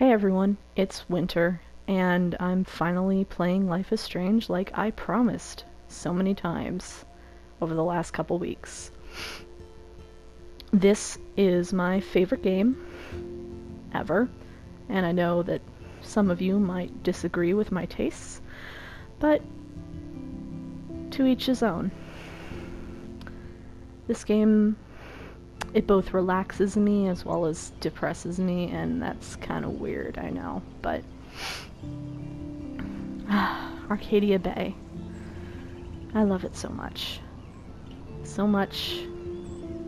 Hey everyone, it's winter, and I'm finally playing Life is Strange like I promised so many times over the last couple weeks. This is my favorite game ever, and I know that some of you might disagree with my tastes, but to each his own. This game, it both relaxes me as well as depresses me, and that's kind of weird, I know, but Arcadia Bay. I love it so much. So much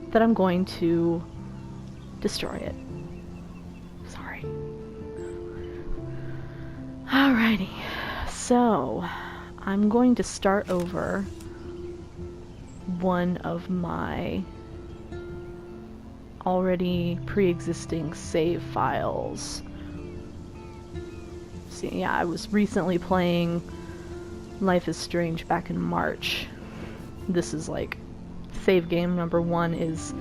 that I'm going to destroy it. Sorry. Alrighty, so I'm going to start over one of my already pre-existing save files. See, yeah, I was recently playing Life is Strange back in March. This is like save game number 1 is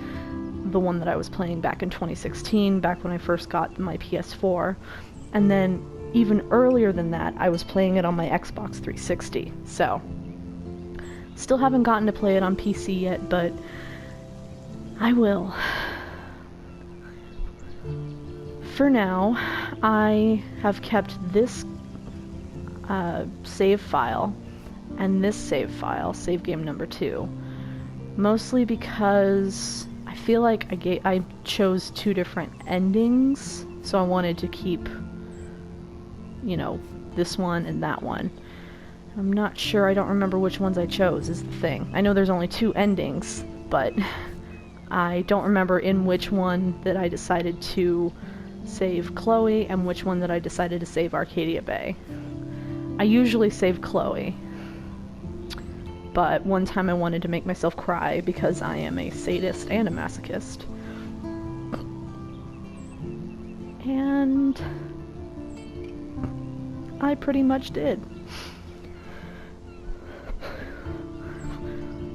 the one that I was playing back in 2016, back when I first got my PS4. And then even earlier than that, I was playing it on my Xbox 360. So, still haven't gotten to play it on PC yet, but I will. For now, I have kept this save file and this save file, save game number 2, mostly because I feel like I chose 2 different endings, so I wanted to keep, you know, this one and that one. I'm not sure, I don't remember which ones I chose, is the thing. I know there's only 2 endings, but I don't remember in which one that I decided to save Chloe and which one that I decided to save Arcadia Bay. I usually save Chloe, but one time I wanted to make myself cry because I am a sadist and a masochist. And I pretty much did.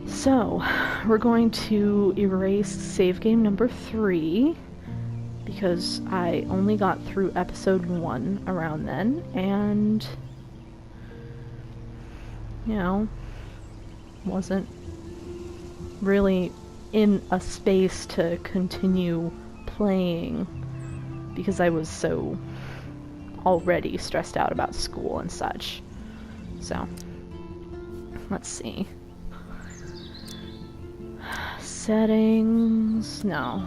So, we're going to erase save game number 3, because I only got through episode 1 around then, and, you know, wasn't really in a space to continue playing because I was so already stressed out about school and such. So, let's see. Settings, no.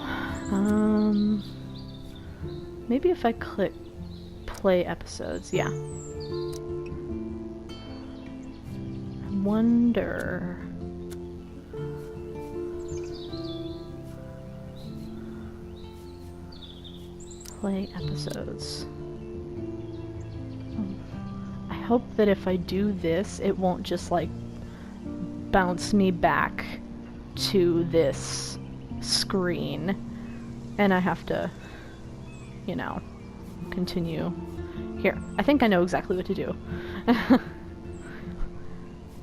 Maybe if I click play episodes, yeah. I wonder... Play episodes. I hope that if I do this, it won't just like bounce me back to this screen and I have to, you know, continue. Here, I think I know exactly what to do.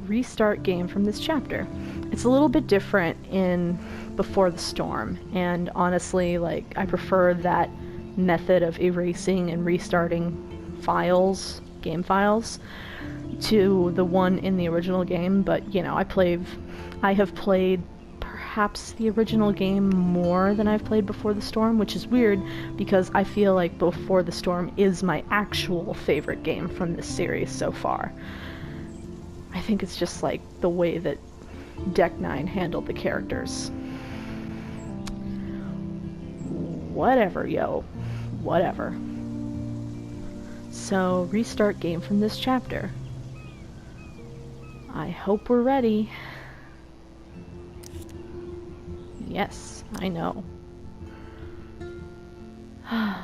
Restart game from this chapter. It's a little bit different in Before the Storm, and honestly, like, I prefer that method of erasing and restarting files, game files, to the one in the original game, but, you know, I have played perhaps the original game more than I've played Before the Storm, which is weird because I feel like Before the Storm is my actual favorite game from this series so far. I think it's just like the way that Deck 9 handled the characters. Whatever, yo. Whatever. So, restart game from this chapter. I hope we're ready. Yes, I know. I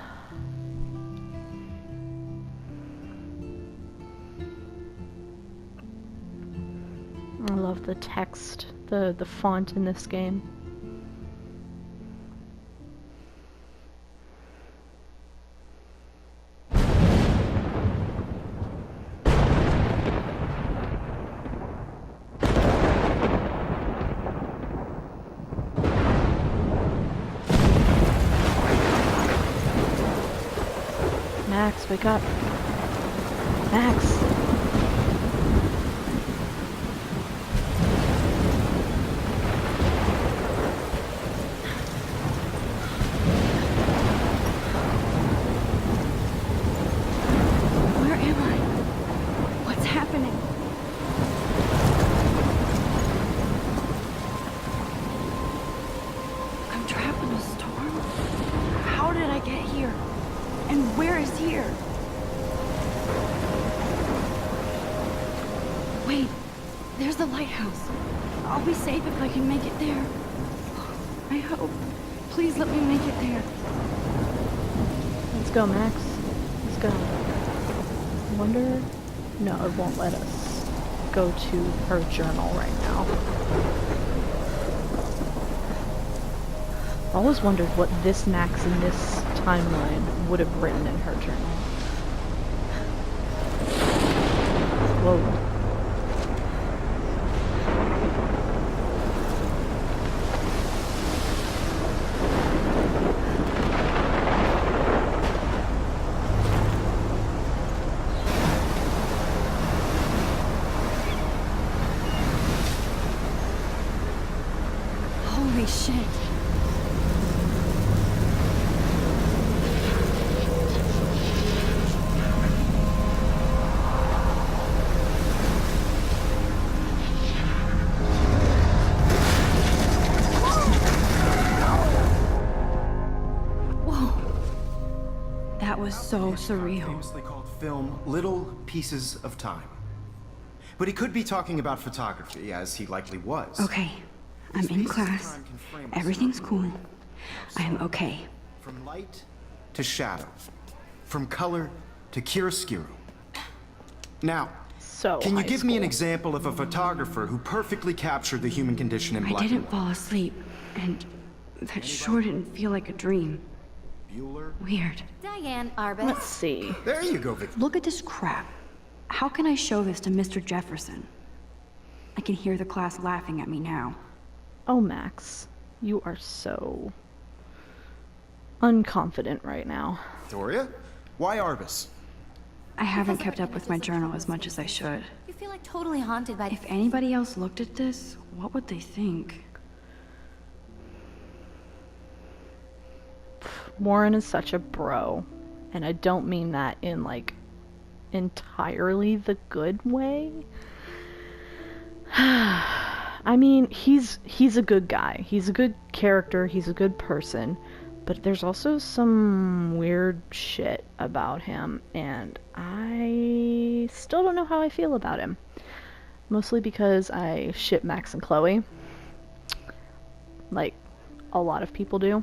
love the text, the font in this game. Max, wake up. Max! Where am I? What's happening? I'm trapped in a storm? How did I get here? And where is here? Wait, there's the lighthouse. I'll be safe if I can make it there. I hope. Please let me make it there. Let's go, Max. Let's go. I wonder... No, it won't let us go to her journal right now. I always wondered what this Max in this timeline would have written in her journal. Whoa. Holy shit. That was so surreal. Famously called film Little Pieces of Time. But he could be talking about photography, as he likely was. Okay, I'm in class. Everything's cool. I am okay. From light to shadow. From color to chiaroscuro. Now, So can you high give me an school. example of a photographer who perfectly captured the human condition in I black and didn't white? fall asleep, and that sure didn't feel like a dream. Bueller? Weird. Diane Arbus. Let's see. There you go, Vic. Look at this crap. How can I show this to Mr. Jefferson? I can hear the class laughing at me now. Oh, Max. You are so... unconfident right now. Victoria? Why Arbus? I haven't kept up with my journal as much as I should. You feel like totally haunted by... If anybody else looked at this, what would they think? Warren is such a bro. And I don't mean that in, like, entirely the good way. I mean, he's a good guy. He's a good character. He's a good person. But there's also some weird shit about him, and I still don't know how I feel about him. Mostly because I ship Max and Chloe. Like, a lot of people do.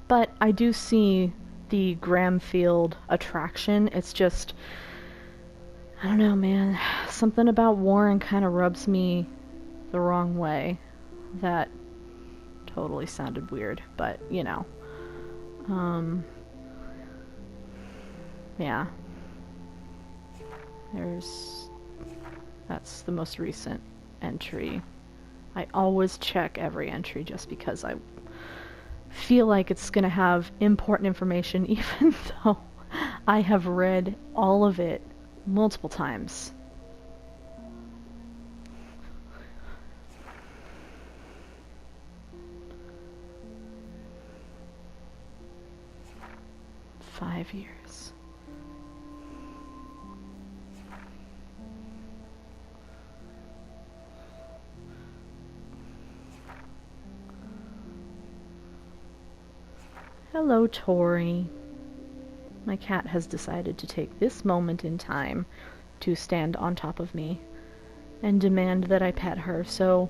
But I do see the Gramfield attraction. It's just... I don't know, man. Something about Warren kind of rubs me the wrong way. That totally sounded weird, but, you know. Yeah. That's the most recent entry. I always check every entry just because I feel like it's gonna have important information, even though I have read all of it multiple times. "5 years. Hello, Tori. My cat has decided to take this moment in time to stand on top of me and demand that I pet her, so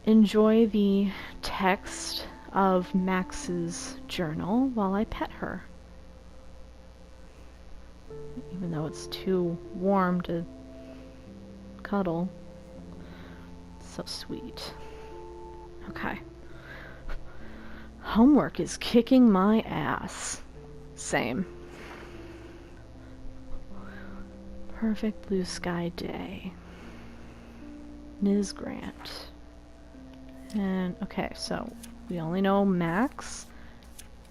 enjoy the text of Max's journal while I pet her. Even though it's too warm to cuddle. So sweet. Okay. Homework is kicking my ass. Same. Perfect blue sky day. Ms. Grant. And, okay, so we only know Max,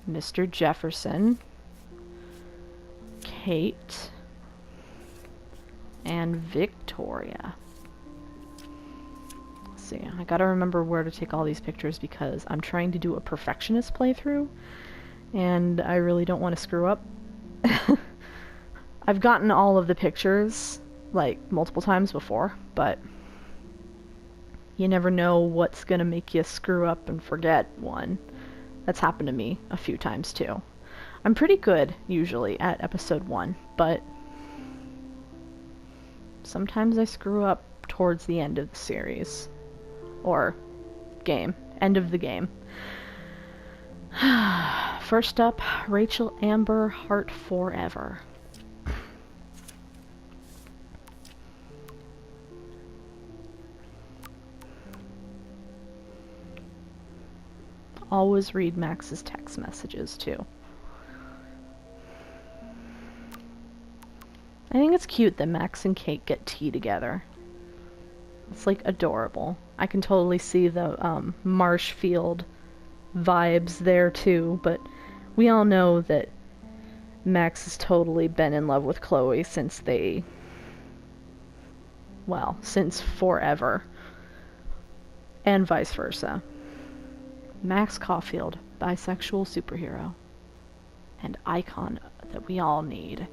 Mr. Jefferson, Kate and Victoria. Let's see, I gotta remember where to take all these pictures because I'm trying to do a perfectionist playthrough and I really don't want to screw up. I've gotten all of the pictures like multiple times before, but you never know what's gonna make you screw up and forget one. That's happened to me a few times too. I'm pretty good usually at episode 1, but sometimes I screw up towards the end of the series. Or game. End of the game. First up, Rachel Amber Heart Forever. Always read Max's text messages too. I think it's cute that Max and Kate get tea together. It's like adorable. I can totally see the Marshfield vibes there too, but we all know that Max has totally been in love with Chloe since since forever. And vice versa. Max Caulfield, bisexual superhero. And icon that we all need.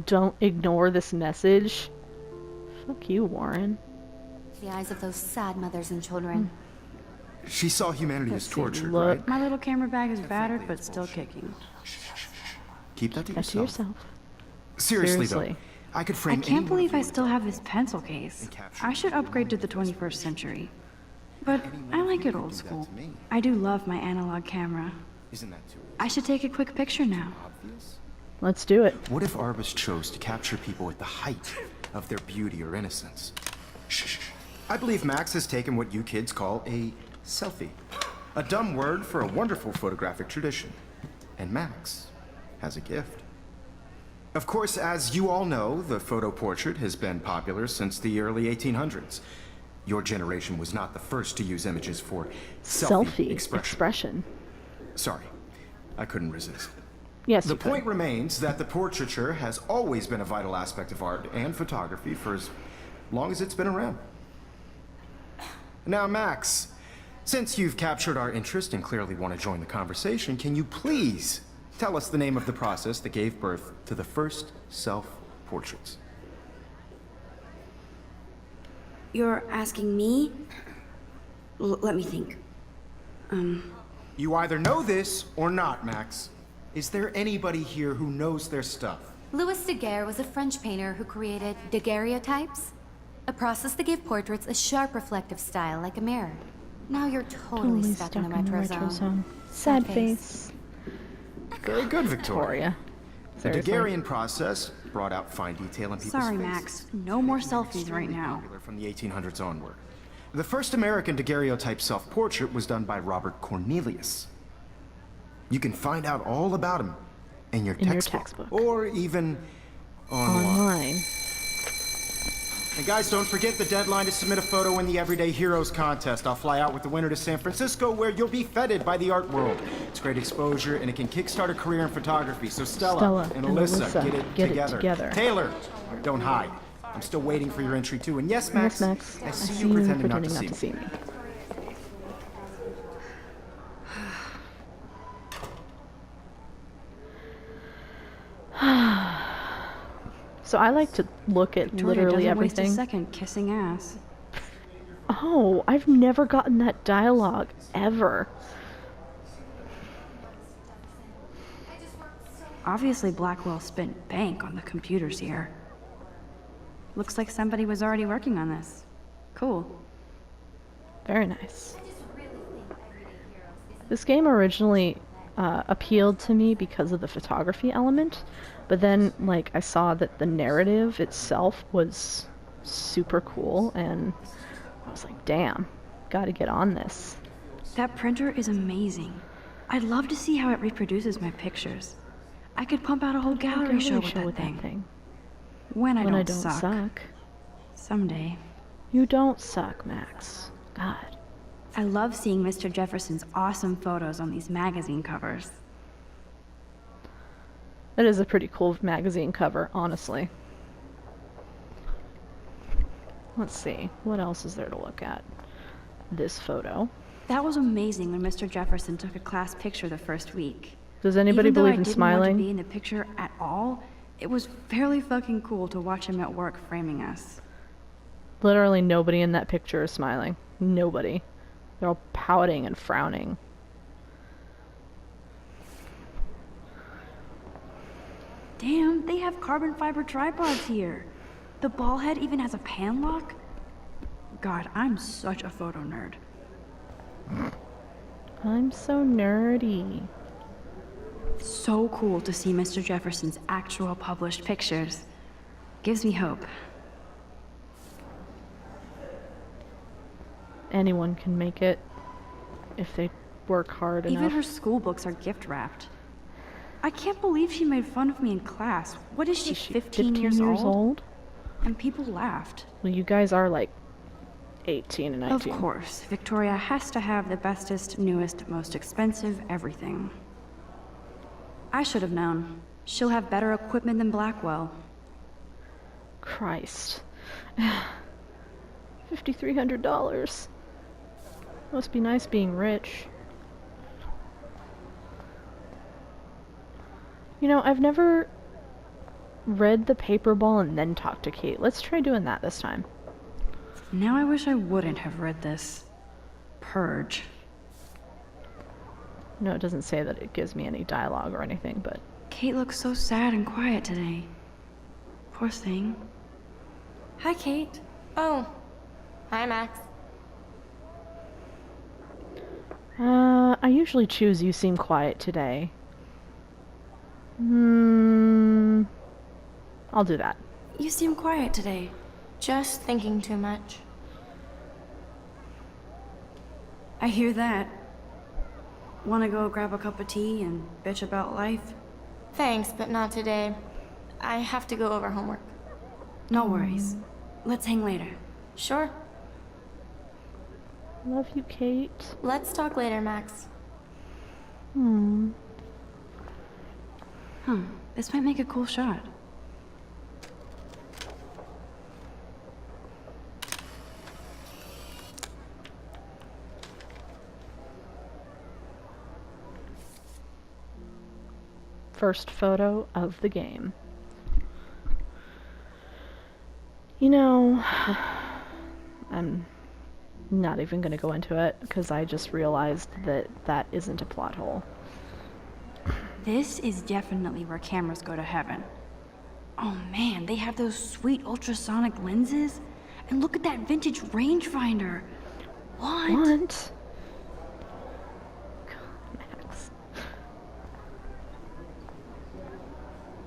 Don't ignore this message. Fuck you, Warren. The eyes of those sad mothers and children. She saw humanity as tortured, look. right? My little camera bag is battered, but still kicking. Keep that to That to yourself. yourself. Seriously, Seriously. though, I could I frame can't any believe one I of you still with have this pencil case. and capture I should upgrade to the 21st century. But I like it old school. I do love my analog camera. Isn't that too I should take a quick picture now. obvious? Let's do it. What if Arbus chose to capture people at the height of their beauty or innocence? Shh. I believe Max has taken what you kids call a selfie. A dumb word for a wonderful photographic tradition. And Max has a gift. Of course, as you all know, the photo portrait has been popular since the early 1800s. Your generation was not the first to use images for selfie expression. Sorry, I couldn't resist. Yes, The you could. point remains that the portraiture has always been a vital aspect of art and photography for as long as it's been around. Now, Max, since you've captured our interest and clearly want to join the conversation, can you please tell us the name of the process that gave birth to the first self-portraits? You're asking me? Let me think. You either know this or not, Max. Is there anybody here who knows their stuff? Louis Daguerre was a French painter who created daguerreotypes, a process that gave portraits a sharp reflective style like a mirror. Now you're totally stuck in the retro zone. Sad face. Very good, Victoria. The Seriously. Daguerrean process brought out fine detail in people's Sorry, faces. Max. No more selfies right now. Popular from the 1800s onward. The first American daguerreotype self-portrait was done by Robert Cornelius. You can find out all about him in your textbook. Or even online. And guys, don't forget the deadline to submit a photo in the Everyday Heroes contest. I'll fly out with the winner to San Francisco, where you'll be feted by the art world. It's great exposure, and it can kickstart a career in photography. So Stella and Alyssa, get it together. Taylor, don't hide. I'm still waiting for your entry too. And yes, Max, Yes, Max. I see you pretending not to see me. So I like to look at Victoria literally doesn't waste a everything. second kissing ass. Oh, I've never gotten that dialogue ever. Obviously, Blackwell spent bank on the computers here. Looks like somebody was already working on this. Cool. Very nice. This game originally appealed to me because of the photography element, but then like I saw that the narrative itself was super cool, and I was like, damn, gotta get on this. That printer is amazing. I'd love to see how it reproduces my pictures. I could pump out a whole gallery show with that thing. When I don't suck. Someday. You don't suck, Max. God. I love seeing Mr. Jefferson's awesome photos on these magazine covers. That is a pretty cool magazine cover, honestly. Let's see. What else is there to look at? This photo. That was amazing when Mr. Jefferson took a class picture the first week. Does anybody believe in smiling? Even though I didn't want to be in the picture at all, it was fairly fucking cool to watch him at work framing us. Literally nobody in that picture is smiling. Nobody. They're all pouting and frowning. Damn, they have carbon fiber tripods here. The ball head even has a pan lock. God, I'm such a photo nerd. I'm so nerdy. So cool to see Mr. Jefferson's actual published pictures. Gives me hope. Anyone can make it if they work hard enough. Even her school books are gift wrapped. I can't believe she made fun of me in class. What is she, 15 years old? And people laughed. Well, you guys are like 18 and 19. Of course, Victoria has to have the bestest, newest, most expensive everything. I should have known. She'll have better equipment than Blackwell. Christ. $5,300. Must be nice being rich. You know, I've never read the paper ball and then talked to Kate. Let's try doing that this time. Now I wish I wouldn't have read this. Purge. No, it doesn't say that it gives me any dialogue or anything, but... Kate looks so sad and quiet today. Poor thing. Hi, Kate. Oh. Hi, Max. I usually choose you seem quiet today. I'll do that. You seem quiet today. Just thinking too much. I hear that. Wanna go grab a cup of tea and bitch about life? Thanks, but not today. I have to go over homework. No worries. Let's hang later. Sure. Love you, Kate. Let's talk later, Max. This might make a cool shot. First photo of the game. You know, I'm not even going to go into it because I just realized that that isn't a plot hole. This is definitely where cameras go to heaven. Oh man, they have those sweet ultrasonic lenses. And look at that vintage rangefinder. What? God, Max.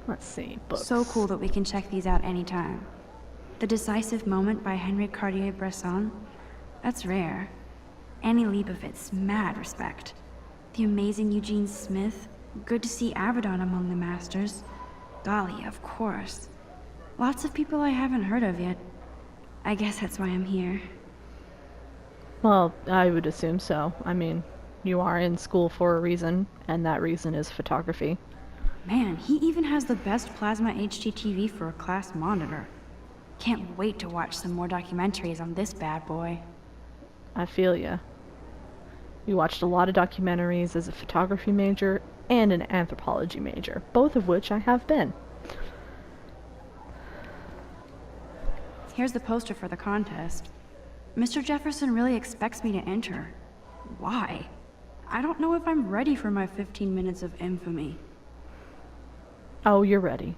Let's see, books. So cool that we can check these out anytime. The Decisive Moment by Henry Cartier-Bresson. That's rare. Annie Leibovitz, mad respect. The Amazing Eugene Smith. Good to see Abaddon among the masters. Dahlia, of course. Lots of people I haven't heard of yet. I guess that's why I'm here. Well, I would assume so. I mean, you are in school for a reason, and that reason is photography. Man, he even has the best plasma HDTV for a class monitor. Can't wait to watch some more documentaries on this bad boy. I feel ya. You watched a lot of documentaries as a photography major and an anthropology major, both of which I have been. Here's the poster for the contest. Mr. Jefferson really expects me to enter. Why? I don't know if I'm ready for my 15 minutes of infamy. Oh, you're ready.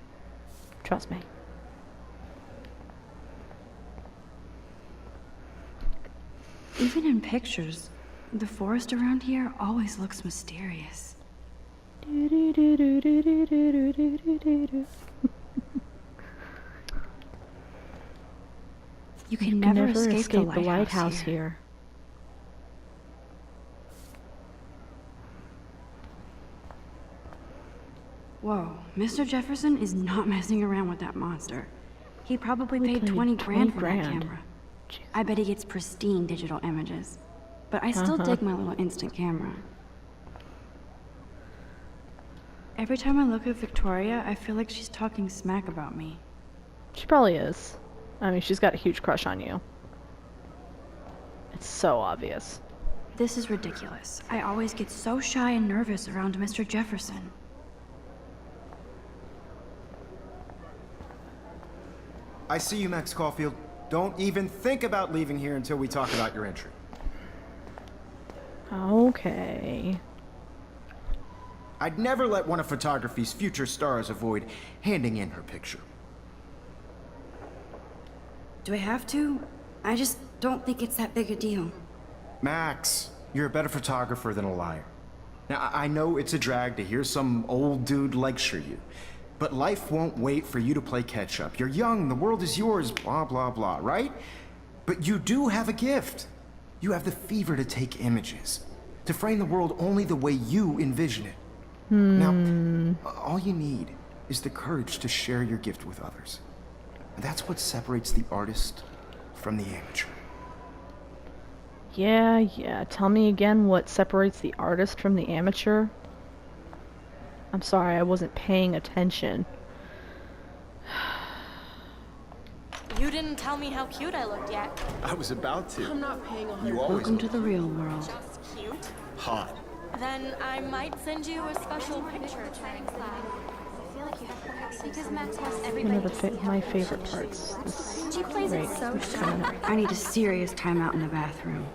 Trust me. Even in pictures, the forest around here always looks mysterious. You can never escape the lighthouse here. Whoa, Mr. Jefferson is not messing around with that monster. He probably paid 20 grand for that camera. I bet he gets pristine digital images. But I still dig my little instant camera. Every time I look at Victoria, I feel like she's talking smack about me. She probably is. I mean, she's got a huge crush on you. It's so obvious. This is ridiculous. I always get so shy and nervous around Mr. Jefferson. I see you, Max Caulfield. Don't even think about leaving here until we talk about your entry. Okay. I'd never let one of photography's future stars avoid handing in her picture. Do I have to? I just don't think it's that big a deal. Max, you're a better photographer than a liar. Now, I know it's a drag to hear some old dude lecture you, but life won't wait for you to play catch-up. You're young, the world is yours, blah, blah, blah, right? But you do have a gift. You have the fever to take images, to frame the world only the way you envision it. Now, all you need is the courage to share your gift with others. And that's what separates the artist from the amateur. Yeah. Tell me again what separates the artist from the amateur. I'm sorry, I wasn't paying attention. You didn't tell me how cute I looked yet. I was about to. I'm not paying 100. You always Welcome to the real world. Just cute. hot. Then I might send you a special picture. Because Max wants One everybody of to see my favorite parts. She plays it so shy. I need a serious timeout in the bathroom.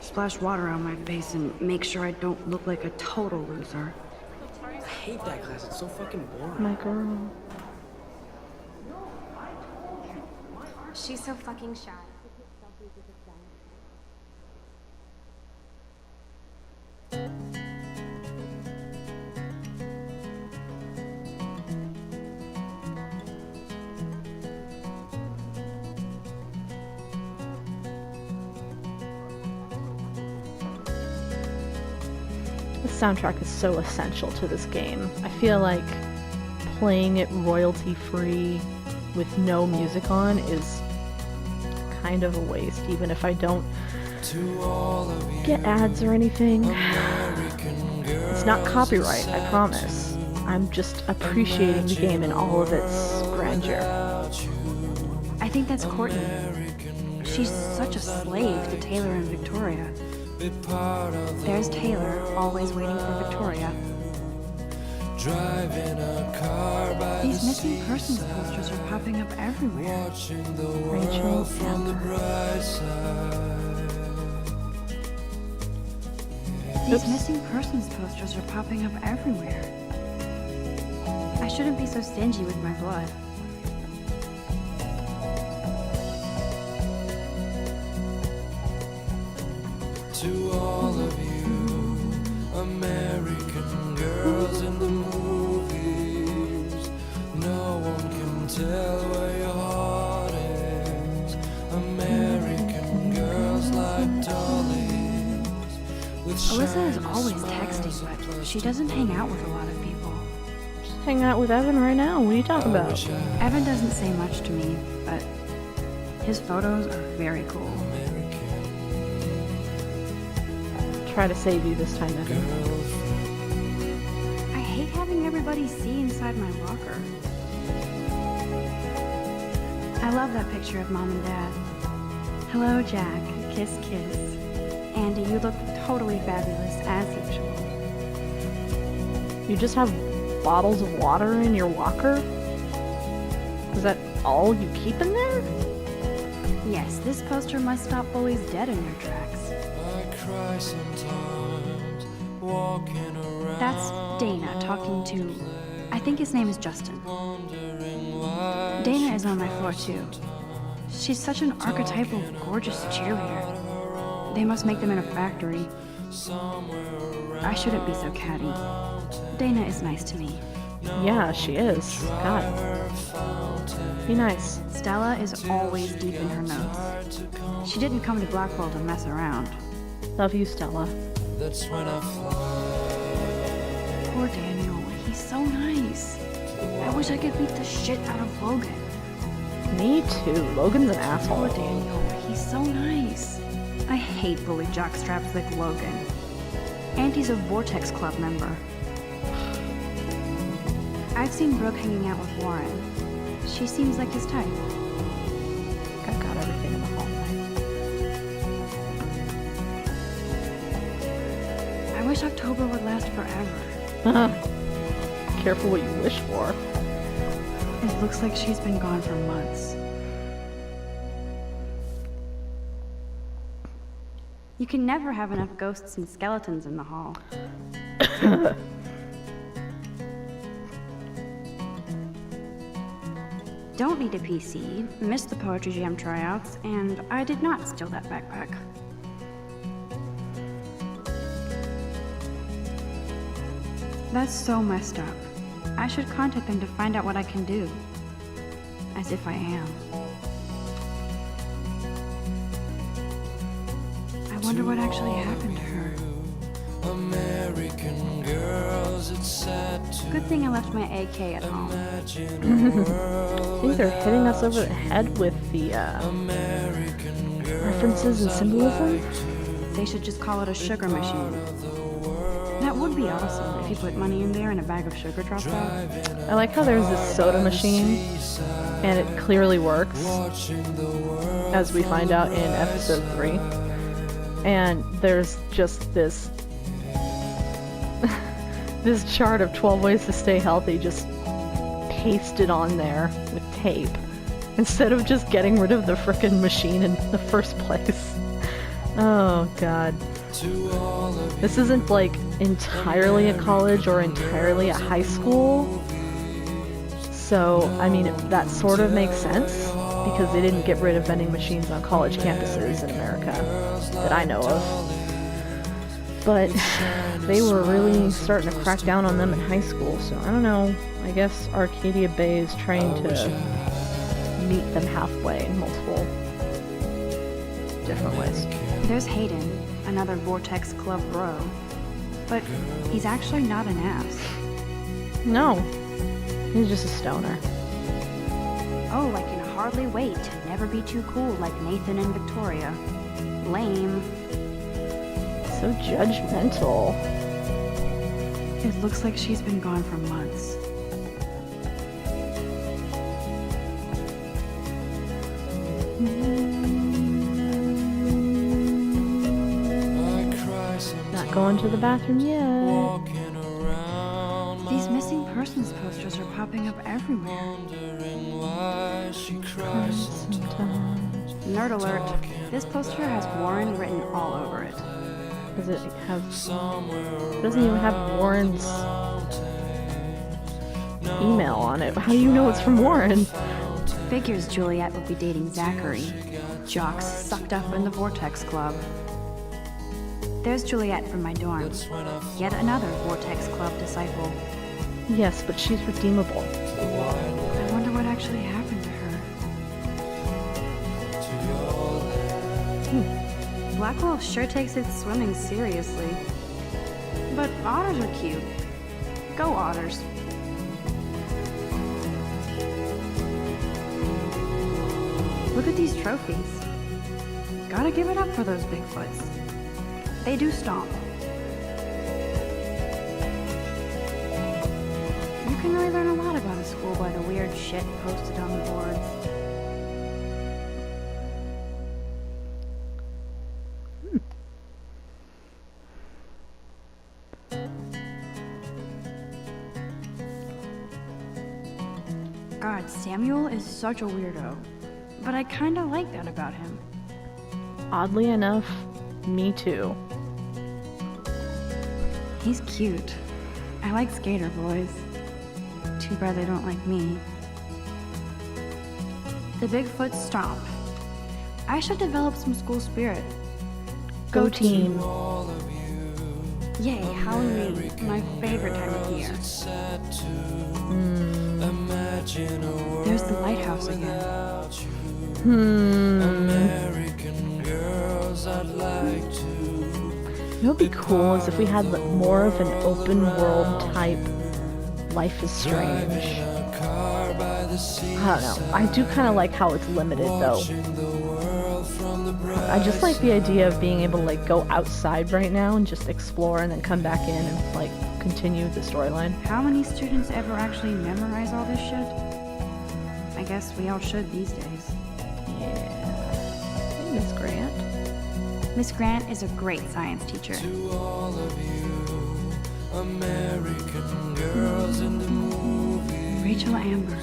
Splash water on my face and make sure I don't look like a total loser. I hate that class. It's so fucking boring. My girl. She's so fucking shy. The soundtrack is so essential to this game. I feel like playing it royalty-free with no music on is kind of a waste, even if I don't get ads or anything. It's not copyright, I promise. I'm just appreciating the game in all of its grandeur. I think that's Courtney. She's such a slave to Taylor and Victoria. There's Taylor, always waiting for Victoria. These missing persons posters are popping up everywhere. Rachel Amber. These missing persons posters are popping up everywhere. I shouldn't be so stingy with my blood. To all of you, American girls in the movies, no one can tell where your heart is. American girls like dollies. Alyssa is always texting, but she doesn't hang out with a lot of people. Just hanging out with Evan right now. What are you talking about? Evan doesn't say much to me, but his photos are very cool. Try to save you this time, Evan. I hate having everybody see inside my locker. I love that picture of Mom and Dad. Hello, Jack. Kiss, kiss. Andy, you look totally fabulous, as usual. You just have bottles of water in your locker? Is that all you keep in there? Yes, this poster must stop bullies dead in their tracks. Cry sometimes, walking around. That's Dana talking to... I think his name is Justin. Dana is on my floor too. She's such an archetypal, gorgeous cheerleader. They must make them in a factory. I shouldn't be so catty. Dana is nice to me. Yeah, she is. God. Be nice. Stella is always deep in her notes. She didn't come to Blackwell to mess around. Love you, Stella. That's when I fly. Poor Daniel, he's so nice. I wish I could beat the shit out of Logan. Me too. Logan's an asshole. Oh, Daniel, he's so nice. I hate bully jockstraps like Logan. And he's a Vortex Club member. I've seen Brooke hanging out with Warren. She seems like his type. I got everything in the hallway. I wish October would last forever. Careful what you wish for. It looks like she's been gone for months. You can never have enough ghosts and skeletons in the hall. Don't need a PC, missed the Poetry Jam tryouts, and I did not steal that backpack. That's so messed up. I should contact them to find out what I can do. As if I am. I wonder what actually happened to her. American girls, it's sad to Good thing I left my AK at home. imagine I think they're hitting us over the head with the American references and symbolism. They should just call it a sugar machine. That would be awesome if you put money in there and a bag of sugar drops out. I like how there's this soda machine, and it clearly works, as we find out in episode 3. And there's just this this chart of 12 ways to stay healthy just pasted on there with tape, instead of just getting rid of the frickin' machine in the first place. Oh god. This isn't like entirely a college or entirely a high school. So, I mean, that sort of makes sense, because they didn't get rid of vending machines on college campuses in America that I know of. But they were really starting to crack down on them in high school, so I don't know. I guess Arcadia Bay is trying to meet them halfway in multiple different ways. There's Hayden, another Vortex Club bro. But he's actually not an ass. No, he's just a stoner. Oh, I can hardly wait to never be too cool like Nathan and Victoria. Lame. So judgmental. It looks like she's been gone for months. Not going to the bathroom yet. These missing persons posters are popping up everywhere. Nerd alert. This poster has Warren written all over it. Does it have... doesn't even have Warren's email on it. How do you know it's from Warren? Figures Juliet would be dating Zachary. Jocks sucked up in the Vortex Club. There's Juliet from my dorm. Yet another Vortex Club disciple. Yes, but she's redeemable. I wonder what actually happened to her. Blackwell sure takes its swimming seriously. But otters are cute. Go otters. Look at these trophies. Gotta give it up for those Bigfoots. They do stomp. You can really learn a lot about a school by the weird shit posted on the boards. God, Samuel is such a weirdo. But I kinda like that about him. Oddly enough, me too. He's cute. I like skater boys. Too bad they don't like me. The Bigfoot stomp. I should develop some school spirit. Go team. Yay, Halloween, my favorite time of year. There's the lighthouse again. What would be cool is if we had more of an open world type Life is Strange. don't know. I do kind of like how it's limited, though. I just like the idea of being able to, like, go outside right now and just explore and then come back in and, like, continue the storyline. How many students ever actually memorize all this shit? I guess we all should these days. Yeah. Miss Grant. Miss Grant is a great science teacher. To all of you, American girls in the movie. Rachel Amber.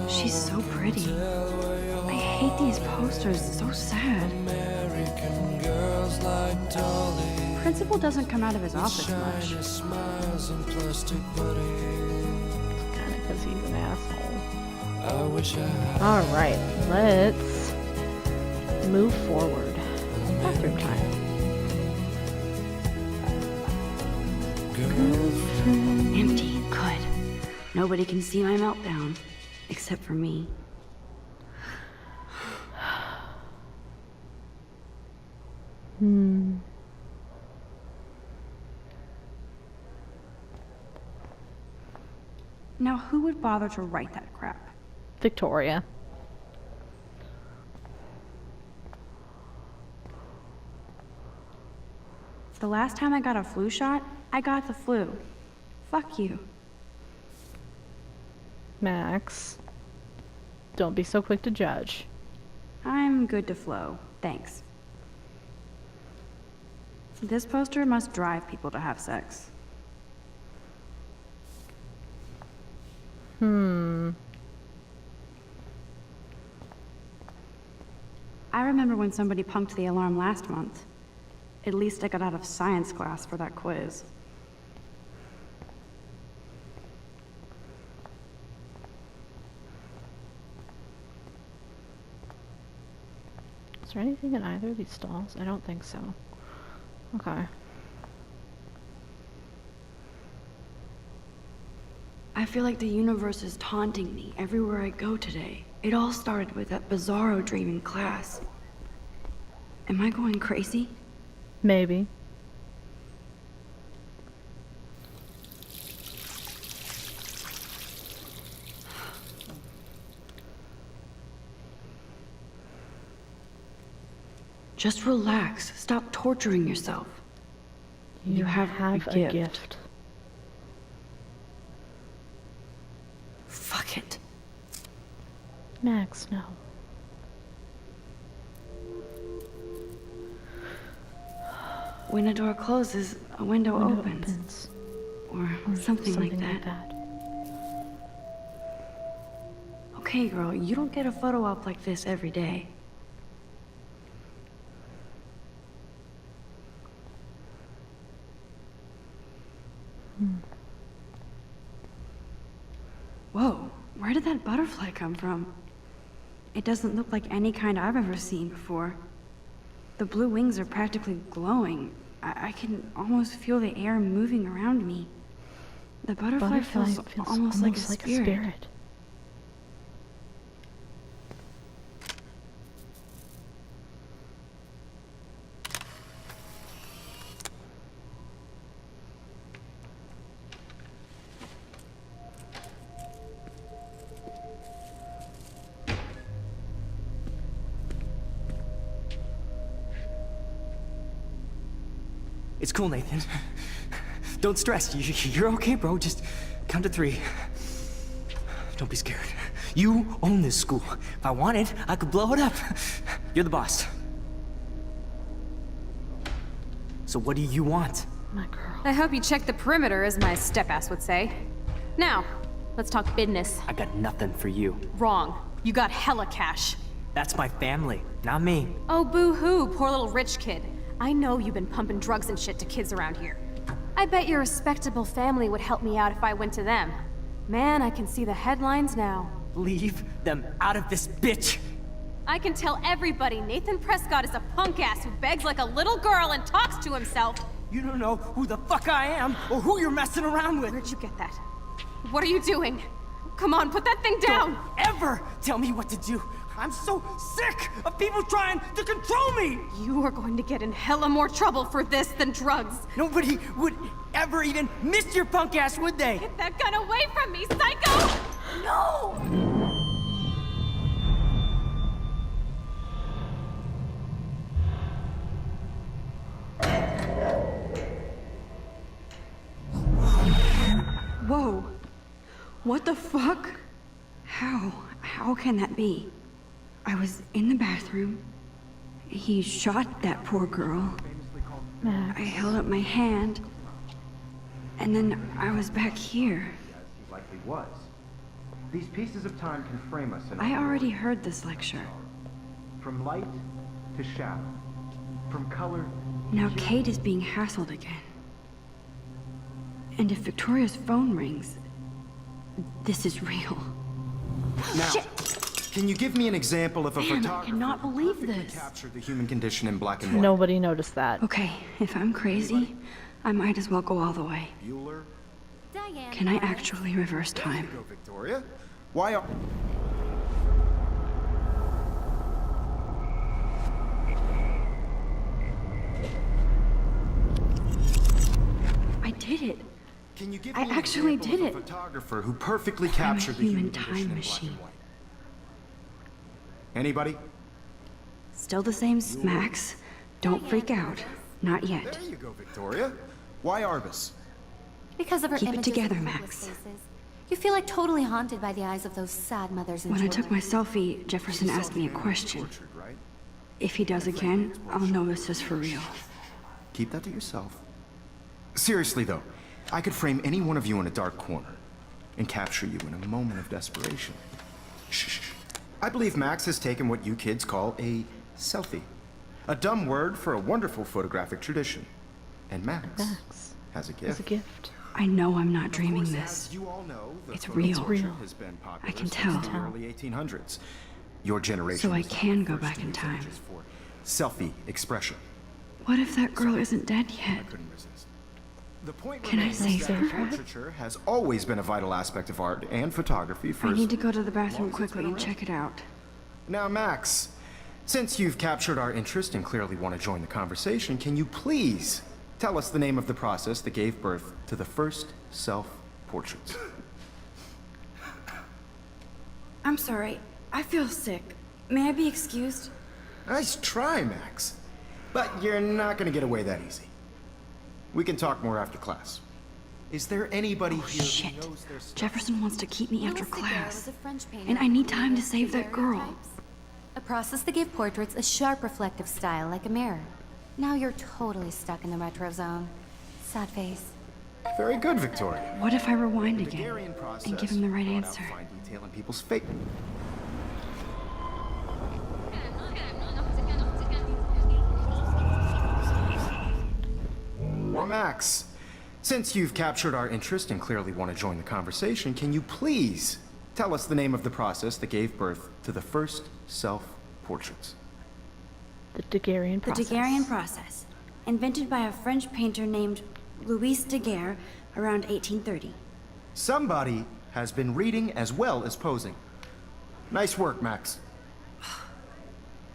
She's so pretty. I hate these posters, so sad. American girls like Dolly. Principal doesn't come out of his office much. Smiles and plastic buddies. Kind of because he's an asshole. I wish I had. Alright, let's move forward. Bathroom time. Empty. Good. Nobody can see my meltdown. Except for me. Now, who would bother to write that crap? Victoria. The last time I got a flu shot, I got the flu. Fuck you. Max. Don't be so quick to judge. I'm good to flow. Thanks. This poster must drive people to have sex. I remember when somebody punked the alarm last month. At least I got out of science class for that quiz. Is there anything in either of these stalls? I don't think so. Okay. I feel like the universe is taunting me everywhere I go today. It all started with that bizarro dream in class. Am I going crazy? Maybe. Just relax. Stop torturing yourself. You have a gift. Fuck it. Max, no. When a door closes, a window opens. Or something like that. Okay, girl, you don't get a photo op like this every day. Whoa, where did that butterfly come from? It doesn't look like any kind I've ever seen before. The blue wings are practically glowing. I can almost feel the air moving around me. The butterfly feels almost like a spirit. It's cool, Nathan. Don't stress. You're okay, bro. Just count to 3. Don't be scared. You own this school. If I wanted, I could blow it up. You're the boss. So what do you want? My girl. I hope you checked the perimeter, as my step-ass would say. Now, let's talk business. I got nothing for you. Wrong. You got hella cash. That's my family, not me. Oh, boo-hoo, poor little rich kid. I know you've been pumping drugs and shit to kids around here. I bet your respectable family would help me out if I went to them. Man, I can see the headlines now. Leave them out of this bitch! I can tell everybody Nathan Prescott is a punk ass who begs like a little girl and talks to himself. You don't know who the fuck I am or who you're messing around with. Where'd you get that? What are you doing? Come on, put that thing down! Don't ever tell me what to do! I'm so sick of people trying to control me! You are going to get in hella more trouble for this than drugs. Nobody would ever even miss your punk ass, would they? Get that gun away from me, psycho! No! What the fuck? How can that be? I was in the bathroom. He shot that poor girl. Max. I held up my hand. And then I was back here. He likely was. These pieces of time can frame us in I already heard this lecture. from light to shadow, from color. Now Kate is being hassled again. And if Victoria's phone rings, this is real. Now, Shit. can you give me an example of a Man, I photographer cannot who believe perfectly this. captured the human condition in black and white? Nobody noticed that. Okay, if I'm crazy, I might as well go all the way. Bueller? Diane. Can I actually reverse time? Go, Victoria. Why are... I did it. Can you give I me an actually example did of a it. photographer who perfectly I'm a captured the human human condition time in black machine. and white? Anybody? Still the same, Max. Don't freak out. Not yet. There you go, Victoria. Why Arbus? Because of her Keep it images of together, hopeless Max. faces. You feel like totally haunted by the eyes of those sad mothers and When I children. took my selfie, Jefferson asked me a question. Tortured, right? If he does again, I'll know this is for real. Keep that to yourself. Seriously, though, I could frame any one of you in a dark corner and capture you in a moment of desperation. Shh. I believe Max has taken what you kids call a selfie. A dumb word for a wonderful photographic tradition. And Max has a gift. It's a gift. I know I'm not dreaming Of course, this. as you all know, the It's photo real. portrait Real. has been popular I can since tell. the early 1800s. Your generation So I was the can go first back to in use time. images for selfie expression. What if that girl isn't dead yet? I couldn't resist. The point Can I remains save that her? portraiture has always been a vital aspect of art and photography for I as need to go to the long bathroom as it's quickly been and around. check it out. Now, Max, since you've captured our interest and clearly want to join the conversation, can you please tell us the name of the process that gave birth to the first self-portraits? I'm sorry. I feel sick. May I be excused? Nice try, Max. But you're not going to get away that easy. We can talk more after class. Is there anybody here Shit. who knows their stuff? Jefferson wants to keep me after Louis Daguerre class. was a French painter And I need who time to created save that girl. daguerreotypes, a process that gave portraits a sharp reflective style like a mirror. Now you're totally stuck in the retro zone. Sad face. Very good, Victoria. What if I rewind The again Daguerrean process and give him the right brought out answer? fine detail in people's fate. Max, since you've captured our interest and clearly want to join the conversation, can you please tell us the name of the process that gave birth to the first self-portraits? The Daguerrean The process. Daguerrean process, invented by a French painter named Louis Daguerre around 1830. Somebody has been reading as well as posing. Nice work, Max.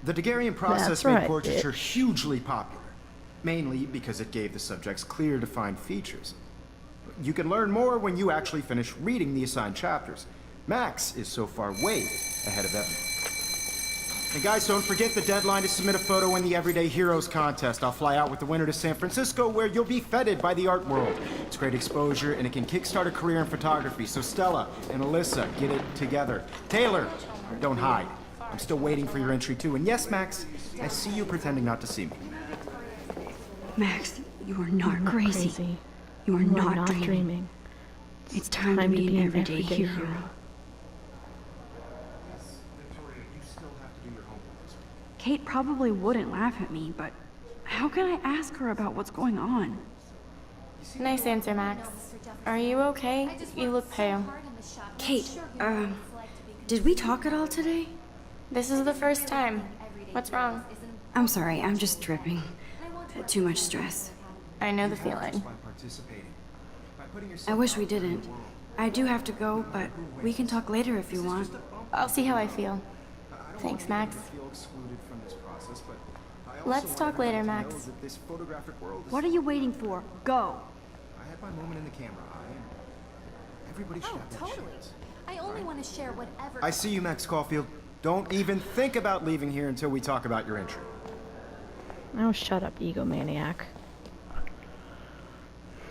The Daguerrean process That's made right, portraiture bitch. hugely popular, mainly because it gave the subjects clear, defined features. You can learn more when you actually finish reading the assigned chapters. Max is so far way ahead of everyone. And guys, don't forget the deadline to submit a photo in the Everyday Heroes contest. I'll fly out with the winner to San Francisco, where you'll be feted by the art world. It's great exposure, and it can kickstart a career in photography. So Stella and Alyssa, get it together. Taylor, don't hide. I'm still waiting for your entry too. And yes, Max, I see you pretending not to see me. Max, you are You're not not crazy. You are You are not dreaming. It's time to be an everyday hero. Kate probably wouldn't laugh at me, but how can I ask her about what's going on? Nice answer, Max. Are you okay? You look pale. Kate, did we talk at all today? This is the first time. What's wrong? I'm sorry, I'm just dripping. Too much stress. I know the feeling. I wish we didn't. I do have to go, but we can talk later if you want. I'll see how I feel. Thanks, Max. Let's talk later, Max. What are you waiting for? Go! I had my moment in the camera eye, and everybody should have their chance. I only want to share whatever. I see you, Max Caulfield. Don't even think about leaving here until we talk about your entry. Oh, shut up, egomaniac.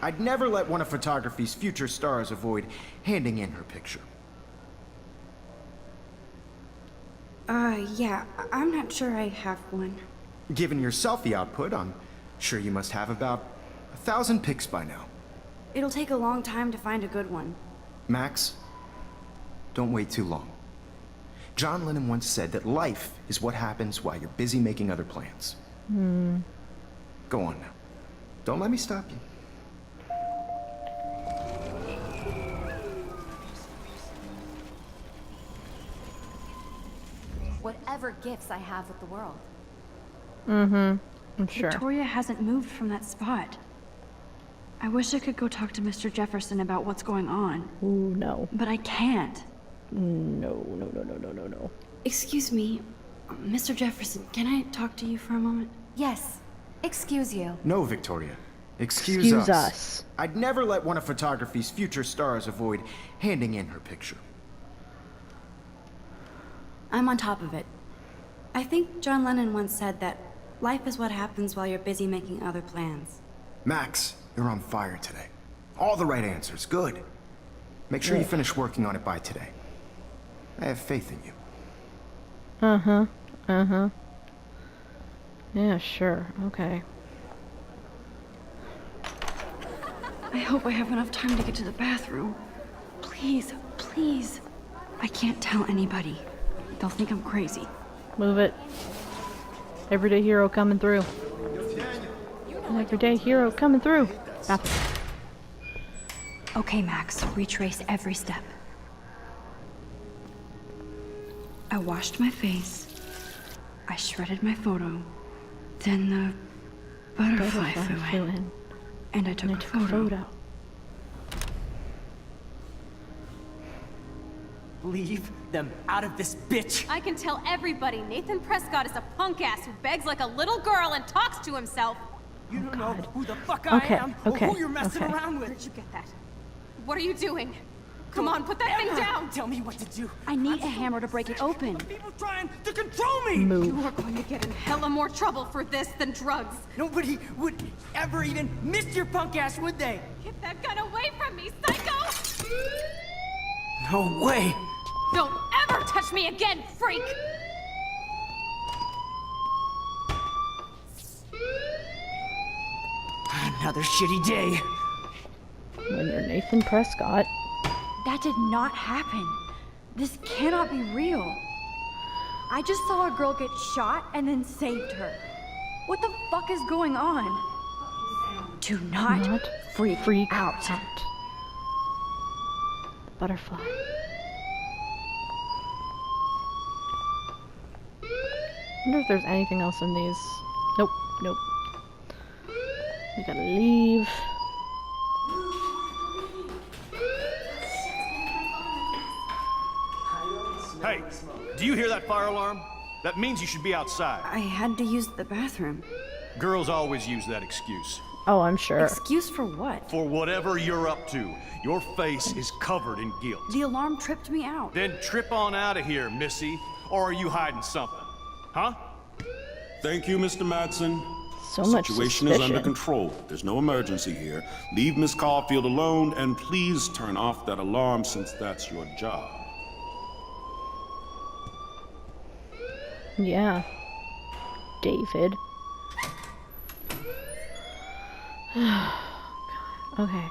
I'd never let one of photography's future stars avoid handing in her picture. Yeah, I'm not sure I have one. Given your selfie output, I'm sure you must have about 1,000 pics by now. It'll take a long time to find a good one. Max, don't wait too long. John Lennon once said that life is what happens while you're busy making other plans. Go on now. Don't let me stop you. Whatever gifts I have with the world. I'm sure. Victoria hasn't moved from that spot. I wish I could go talk to Mr. Jefferson about what's going on. Ooh, no. But I can't. No. Excuse me, Mr. Jefferson, can I talk to you for a moment? Yes. Excuse you. No, Victoria. Excuse us. I'd never let one of photography's future stars avoid handing in her picture. I'm on top of it. I think John Lennon once said that life is what happens while you're busy making other plans. Max, you're on fire today. All the right answers. Good. Make sure you finish working on it by today. I have faith in you. Yeah, sure. Okay. I hope I have enough time to get to the bathroom. Please, please. I can't tell anybody. They'll think I'm crazy. Move it. Everyday hero coming through. Everyday hero coming through. Bathroom. Okay, Max. Retrace every step. I washed my face. I shredded my photo. Then the butterfly flew in. And I took a photo. Leave them out of this bitch! I can tell everybody Nathan Prescott is a punk ass who begs like a little girl and talks to himself. You don't know who the fuck I am or who you're messing around with. Where'd you get that? What are you doing? Come on, put that thing down! Tell me what to do. I need a hammer to break it open. People trying to control me! Move. You are going to get in hella more trouble for this than drugs. Nobody would ever even miss your punk ass, would they? Get that gun away from me, psycho! No way! Don't ever touch me again, freak! Another shitty day. When you're Nathan Prescott. That did not happen. This cannot be real. I just saw a girl get shot and then saved her. What the fuck is going on? Do not freak out. Butterfly. I wonder if there's anything else in these. Nope. We gotta leave. Hey, do you hear that fire alarm? That means you should be outside. I had to use the bathroom. Girls always use that excuse. Oh, I'm sure. Excuse for what? For whatever you're up to, your face is covered in guilt. The alarm tripped me out. Then trip on out of here, missy. Or are you hiding something? Huh? Thank you, Mr. Madsen. So The much situation is under control. There's no emergency here. Leave Miss Caulfield alone, and please turn off that alarm since that's your job. Yeah. David. Okay.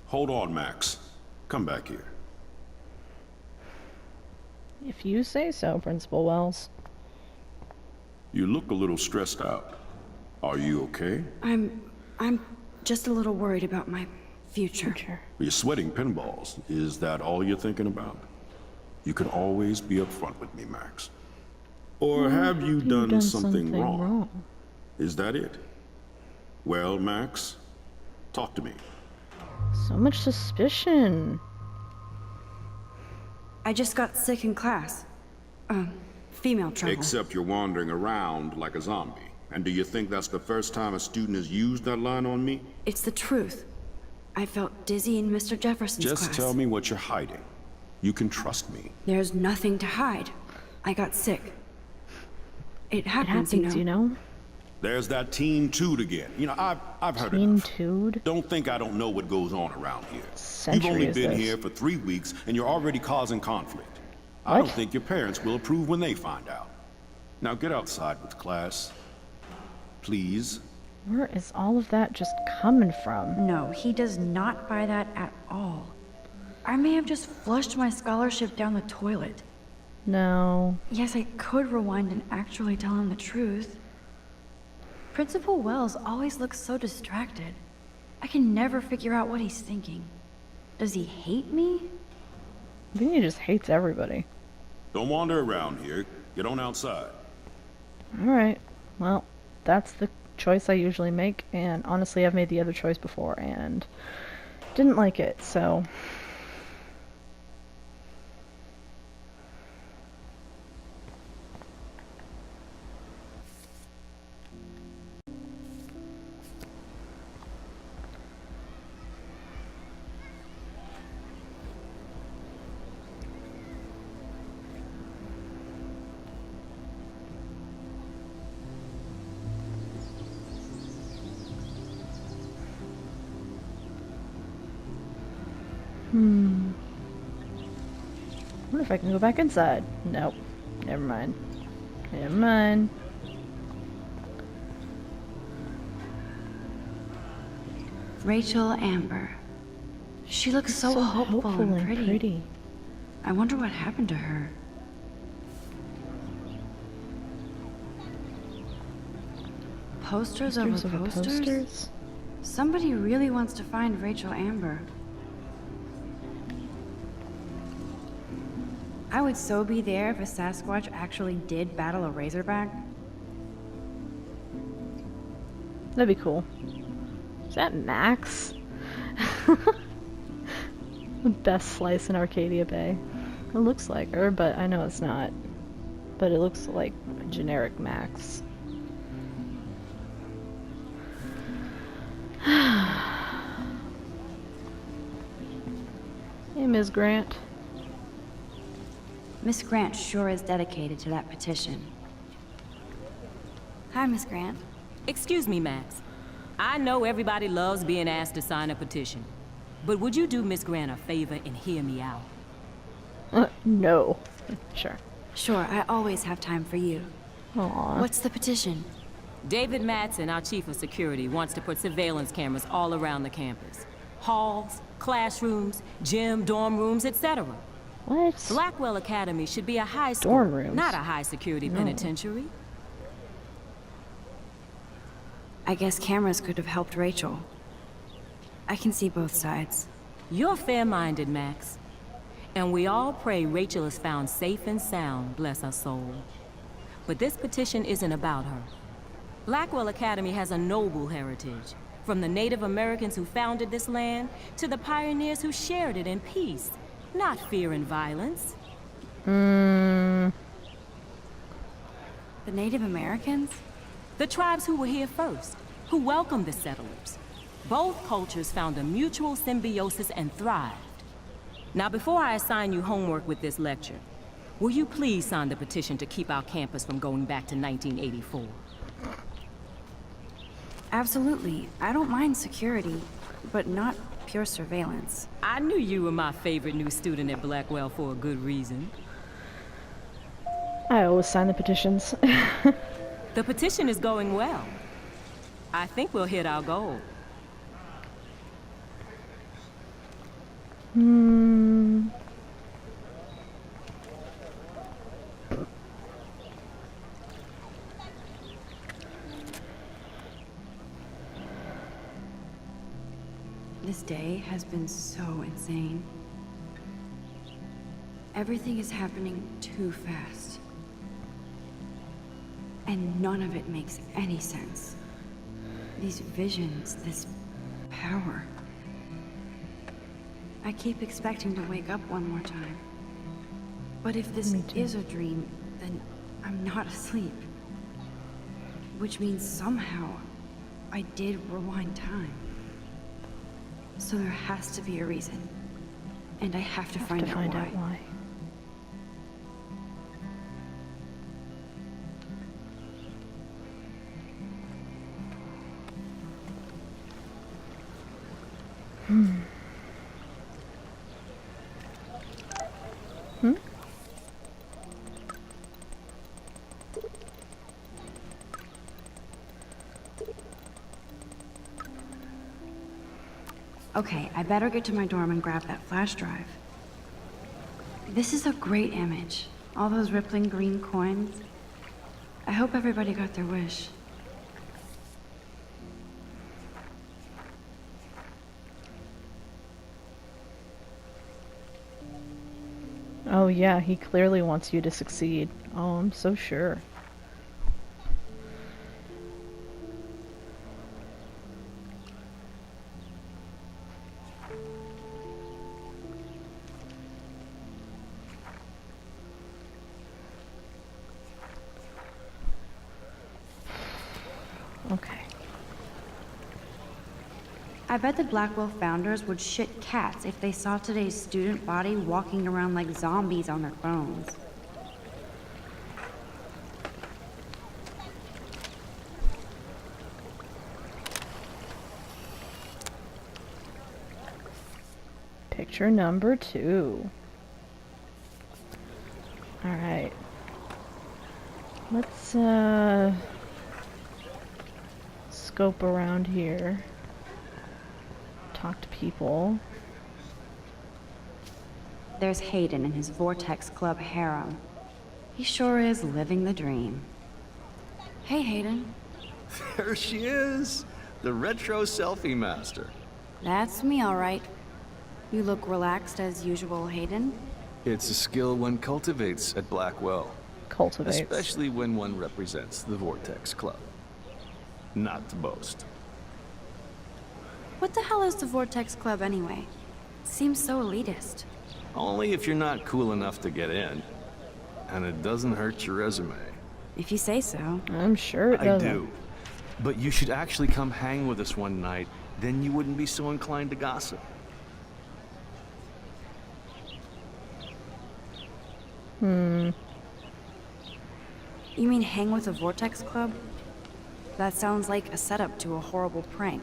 Hold on, Max. Come back here. If you say so, Principal Wells. You look a little stressed out. Are you okay? I'm just a little worried about my future. You're sweating pinballs. Is that all you're thinking about? You can always be upfront with me, Max. Or have you done something wrong? Is that it? Well, Max, talk to me. So much suspicion. I just got sick in class. Female trouble. Except you're wandering around like a zombie. And do you think that's the first time a student has used that line on me? It's the truth. I felt dizzy in Mr. Jefferson's class. Just tell me what you're hiding. You can trust me. There's nothing to hide. I got sick. It happens, you know. There's that Teen Tood again. You know, I've heard enough. Teen Tood? Don't think I don't know what goes on around here. You've only been here for 3 weeks, and you're already causing conflict. I don't think your parents will approve when they find out. Now get outside with class. Please. Where is all of that just coming from? No, he does not buy that at all. I may have just flushed my scholarship down the toilet. No. Yes, I could rewind and actually tell him the truth. Principal Wells always looks so distracted. I can never figure out what he's thinking. Does he hate me? I think he just hates everybody. Don't wander around here. Get on outside. Alright. Well, that's the choice I usually make, and honestly I've made the other choice before and didn't like it, so... I wonder if I can go back inside. Nope. Never mind. Never mind. Rachel Amber. She looks so hopeful and pretty. I wonder what happened to her. Posters over posters? Somebody really wants to find Rachel Amber. I would so be there if a Sasquatch actually did battle a Razorback. That'd be cool. Is that Max? The best slice in Arcadia Bay. It looks like her, but I know it's not. But it looks like a generic Max. Hey, Ms. Grant. Miss Grant sure is dedicated to that petition. Hi, Miss Grant. Excuse me, Max. I know everybody loves being asked to sign a petition, but would you do Miss Grant a favor and hear me out? No. Sure. Sure, I always have time for you. Aww. What's the petition? David Madsen, our chief of security, wants to put surveillance cameras all around the campus. Halls, classrooms, gym, dorm rooms, etc. What? Blackwell Academy should be a high school, dorm rooms. Not a high-security penitentiary. I guess cameras could have helped Rachel. I can see both sides. You're fair-minded, Max. And we all pray Rachel is found safe and sound, bless her soul. But this petition isn't about her. Blackwell Academy has a noble heritage, from the Native Americans who founded this land to the pioneers who shared it in peace, not fear and violence. The Native Americans? The tribes who were here first, who welcomed the settlers. Both cultures found a mutual symbiosis and thrived. Now, before I assign you homework with this lecture, will you please sign the petition to keep our campus from going back to 1984? Absolutely. I don't mind security, but not pure surveillance. I knew you were my favorite new student at Blackwell for a good reason. I always sign the petitions. The petition is going well. I think we'll hit our goal. This day has been so insane. Everything is happening too fast. And none of it makes any sense. These visions, this power. I keep expecting to wake up one more time. But if this is a dream, then I'm not asleep. Which means somehow I did rewind time. So there has to be a reason. And I have to find out why. Okay, I better get to my dorm and grab that flash drive. This is a great image. All those rippling green coins. I hope everybody got their wish. Oh yeah, he clearly wants you to succeed. Oh, I'm so sure. Okay. I bet the Blackwell founders would shit cats if they saw today's student body walking around like zombies on their phones. Picture number 2. Alright. Let's, scope around here. Talk to people. There's Hayden and his Vortex Club harem. He sure is living the dream. Hey, Hayden. There she is, the retro selfie master. That's me, all right. You look relaxed as usual, Hayden. It's a skill one cultivates at Blackwell. Cultivates. Especially when one represents the Vortex Club. Not to boast. What the hell is the Vortex Club anyway? Seems so elitist. Only if you're not cool enough to get in. And it doesn't hurt your resume. If you say so. I'm sure it doesn't. I do. But you should actually come hang with us one night, then you wouldn't be so inclined to gossip. You mean hang with the Vortex Club? That sounds like a setup to a horrible prank.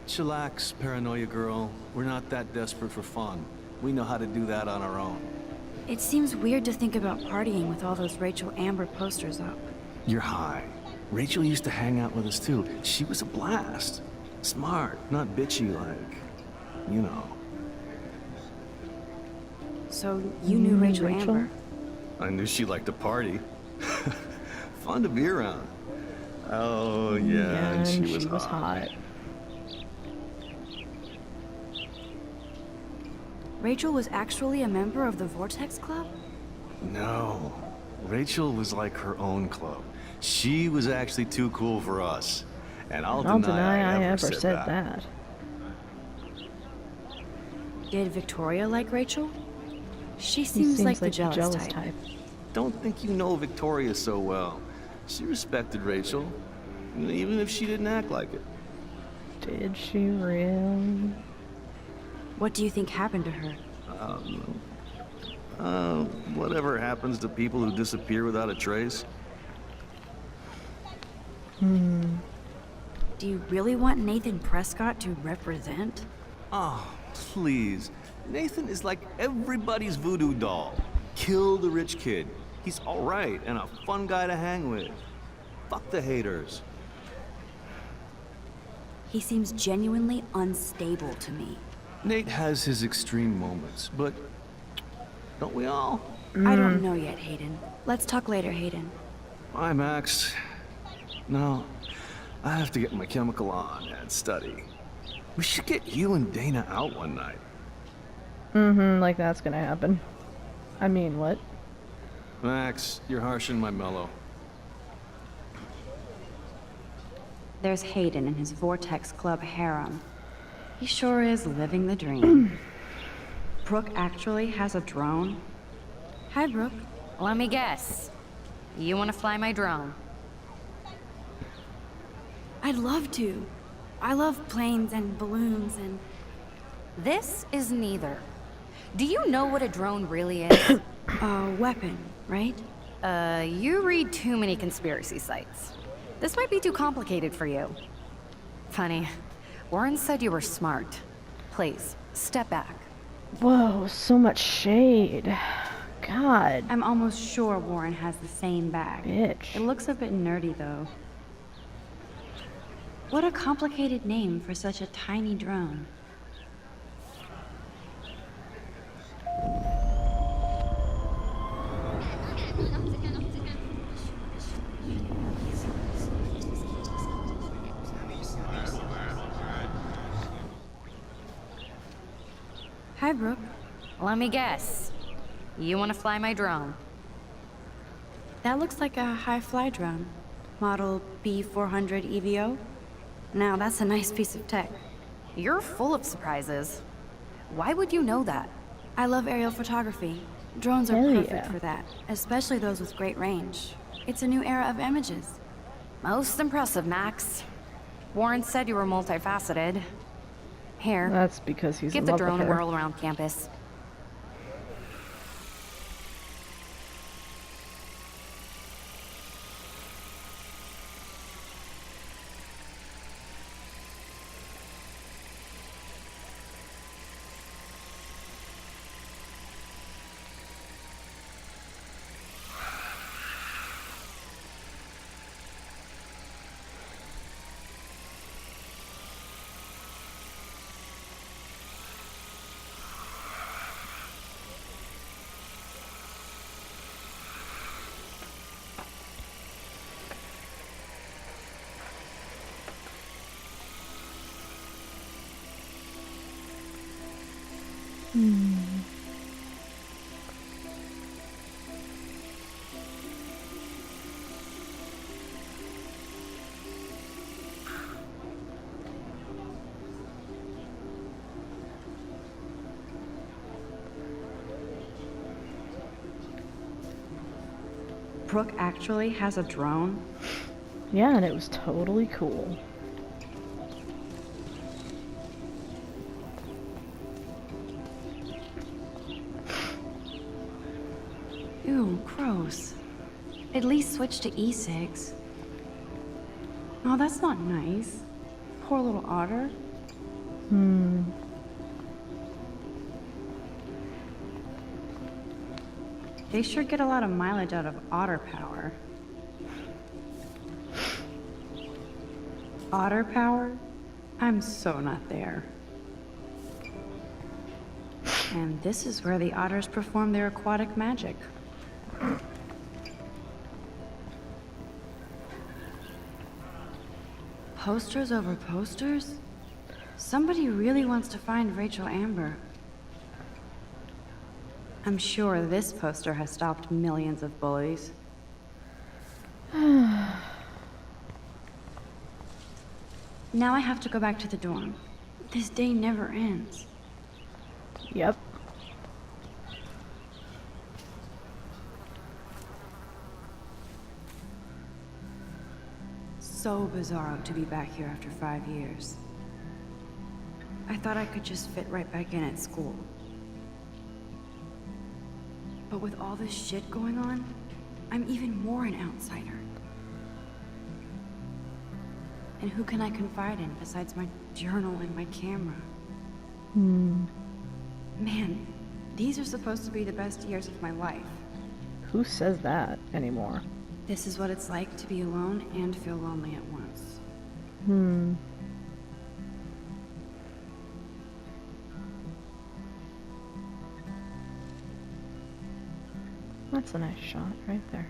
Chillax, paranoia girl. We're not that desperate for fun. We know how to do that on our own. It seems weird to think about partying with all those Rachel Amber posters up. You're high. Rachel used to hang out with us too. She was a blast. Smart, not bitchy like, you know. So you knew Rachel Amber? I knew she liked to party. Fun to be around. Oh yeah, and she was hot. Rachel was actually a member of the Vortex Club? No. Rachel was like her own club. She was actually too cool for us. And I'll deny I ever said that. Did Victoria like Rachel? She seems like the jealous type. Don't think you know Victoria so well. She respected Rachel, even if she didn't act like it. Did she really? What do you think happened to her? Whatever happens to people who disappear without a trace. Do you really want Nathan Prescott to represent? Oh, please. Nathan is like everybody's voodoo doll. Kill the rich kid. He's all right and a fun guy to hang with. Fuck the haters. He seems genuinely unstable to me. Nate has his extreme moments, but don't we all? I don't know yet, Hayden. Let's talk later, Hayden. Bye, Max. No, I have to get my chemical on and study. We should get you and Dana out one night. Like that's gonna happen. I mean, what? Max, you're harsh and my mellow. There's Hayden and his Vortex Club harem. He sure is living the dream. Brooke actually has a drone? Hi, Brooke. Let me guess. You want to fly my drone? I'd love to. I love planes and balloons and... This is neither. Do you know what a drone really is? A weapon, right? You read too many conspiracy sites. This might be too complicated for you. Funny. Warren said you were smart. Please, step back. Whoa, so much shade. God. I'm almost sure Warren has the same bag. Bitch. It looks a bit nerdy, though. What a complicated name for such a tiny drone. Hi, Brooke. Let me guess. You want to fly my drone? That looks like a high-fly drone. Model B400 EVO. Now, that's a nice piece of tech. You're full of surprises. Why would you know that? I love aerial photography. Drones are Hell perfect yeah. for that, especially those with great range. It's a new era of images. Most impressive, Max. Warren said you were multifaceted. Here. That's because he's Give in the love drone a with her. whirl around campus. Brooke actually has a drone? Yeah, and it was totally cool. Ew, gross. At least switch to E6. Oh, that's not nice. Poor little otter. They sure get a lot of mileage out of otter power. Otter power? I'm so not there. And this is where the otters perform their aquatic magic. Posters over posters? Somebody really wants to find Rachel Amber. I'm sure this poster has stopped millions of bullies. Now I have to go back to the dorm. This day never ends. Yep. So bizarro to be back here after 5 years. I thought I could just fit right back in at school. But with all this shit going on, I'm even more an outsider. And who can I confide in besides my journal and my camera? Man, these are supposed to be the best years of my life. Who says that anymore? This is what it's like to be alone and feel lonely at once. That's a nice shot right there.